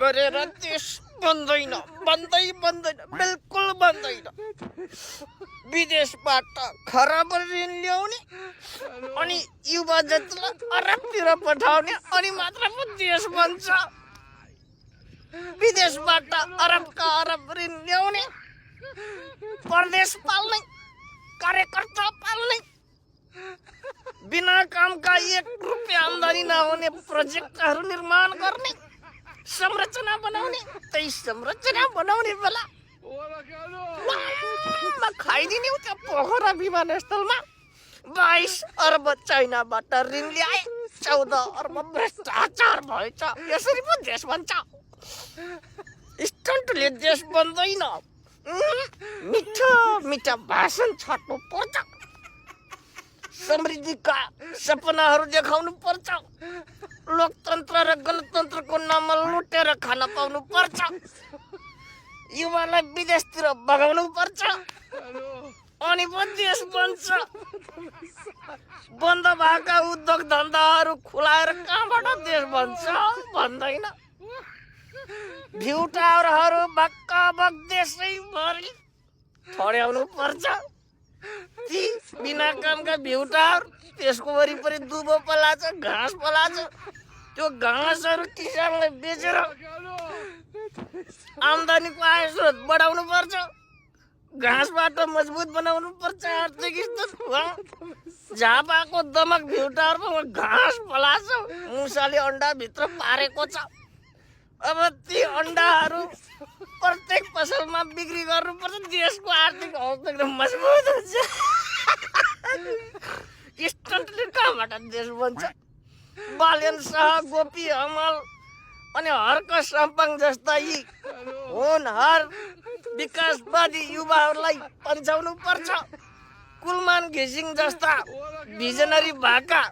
गरेर देश बन्दैन, बिल्कुल बन्दैन। विदेशबाट खराब ऋण ल्याउने अनि युवा जतिलाई अरबतिर पठाउने अनि मात्र पो देश बन्छ। विदेशबाट अरबका अरब ऋण ल्याउने, परदेश पाल्ने, कार्यकर्ता पाल्ने, बिना कामका 1 रुपियाँ आम्दानी नहुने प्रोजेक्टहरू निर्माण गर्ने, संरचना बनाउने, त्यही संरचना बनाउने बेला खाइदिने त्यो पोखरा विमानस्थलमा 22 अर्ब चाइनाबाट ऋण ल्याए, 14 अर्ब भ्रष्टाचार भएछ। यसरी पो देश बन्छ। स्टन्टले देश बन्दैन। मिठा मिठा भाषण छाड्नु पर्छ, समृद्धिका सपनाहरू देखाउनु पर्छ, लोकतन्त्र र गणतन्त्रको नाममा लुटेर खान पाउनु पर्छ, युवालाई विदेशतिर बगाउनु पर्छ, अनि पो देश बन्छ। बन्द भएका उद्योग धन्दाहरू खुलाएर कहाँबाट देश बन्छ? भन्दैन। भ्यू टावरहरू भक्कभक देशैभरि ठड्याउनु पर्छ। ती बिना कामका भ्यू टावर, त्यसको वरिपरि दुबो पलाछ, घाँस पलाछ। त्यो घाँसहरू किसानलाई बेचेर आम्दानीको आय स्रोत बढाउनु पर्छ। घाँसबाट मजबुत बनाउनु पर्छ आर्थिक स्थिति। झापाको दमक भ्यू टावरमा घाँस पलाछ, मुसाले अन्डा भित्र पारेको छ। अब ती अन्डाहरू प्रत्येक पसलमा बिक्री गर्नुपर्छ। देशको आर्थिक अवस्था एकदम मजबुत हुन्छ। स्टन्टले कहाँबाट देश बन्छ? बालेन शाह, गोपी हमाल अनि हर्क साम्पाङ जस्ता यी होनहार विकासवादी युवाहरूलाई पन्छाउनु पर्छ। कुलमान घिसिङ जस्ता भिजनरी भएका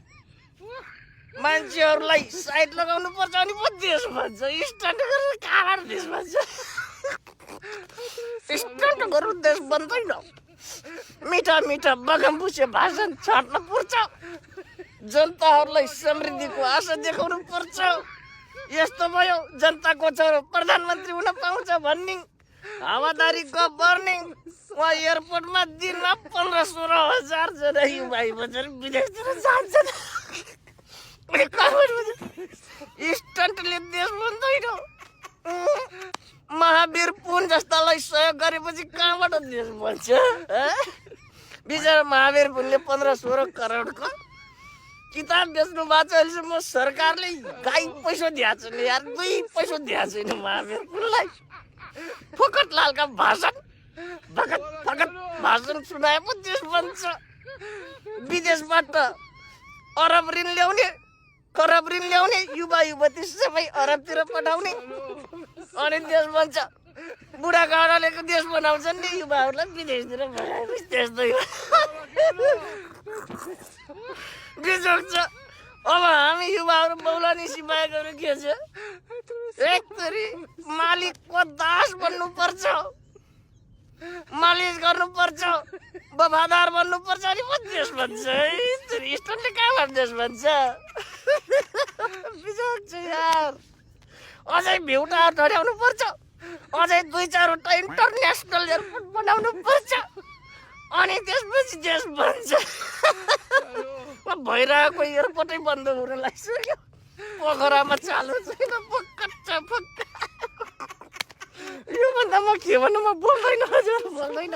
मान्छेहरूलाई साइड लगाउनु पर्छ अनि पो देश भन्छ। स्टन्ट गरेर कहाँबाट देश भन्छ? स्टन्ट गरेर देश बन्दैन। मिठा मिठा बगमबुसे भाषण छाड्नु पर्छ। जनताहरूलाई समृद्धिको आशा देखाउनु पर्छ। यस्तो भयो, जनताको छोरो प्रधानमन्त्री हुन पाउँछ भन्ने हावादारी गफ गर्ने। उहाँ एयरपोर्टमा दिनमा 15-16 हजार जना युवा बजेर विदेशतिर जान्छन्। स्टन्टले देश बन्दैन। महावीर पुन जस्तालाई सहयोग गरेपछि कहाँबाट देश बन्छ? बिचरा महावीर पुनले 15-16 करोडको किताब बेच्नु भएको छ। अहिलेसम्म सरकारले गाई पैसा दिएको छैन यार, 2 पैसा दिएको छैन महावीर पुनलाई। फकट लालका भाषण फकट भाषण सुनाए पो देश बन्छ। विदेशबाट अरब ऋण ल्याउने, खराब ऋण ल्याउने, युवा युवती सबै अरबतिर पठाउने अनि देश बन्छ। बुढाकाँडाले देश बनाउँछन् नि, युवाहरूलाई विदेशतिर पठाएपछि त्यस्तै हो। बिजोग छ। अब हामी युवाहरू बौलानी सिपाहीहरू के छ? एकचोटि मालिकको दास बन्नुपर्छ, मालिस गर्नुपर्छ, वफादार बन्नुपर्छ अनि पो देश बन्छ। स्टन्टले कहाँबाट देश बन्छ? बिजोग छ यार। अझै भ्यू टावर ठड्याउनु पर्छ, अझै 2-4वटा इन्टरनेसनल एयरपोर्ट बनाउनु पर्छ अनि त्यसपछि देश बन्छ। भइरहेको एयरपोर्टै बन्द हुन लागिसक्यो। पोखरामा चालु छैन, योभन्दा म के भन्नु? म बोल्दैन, हजुर बोल्दैन।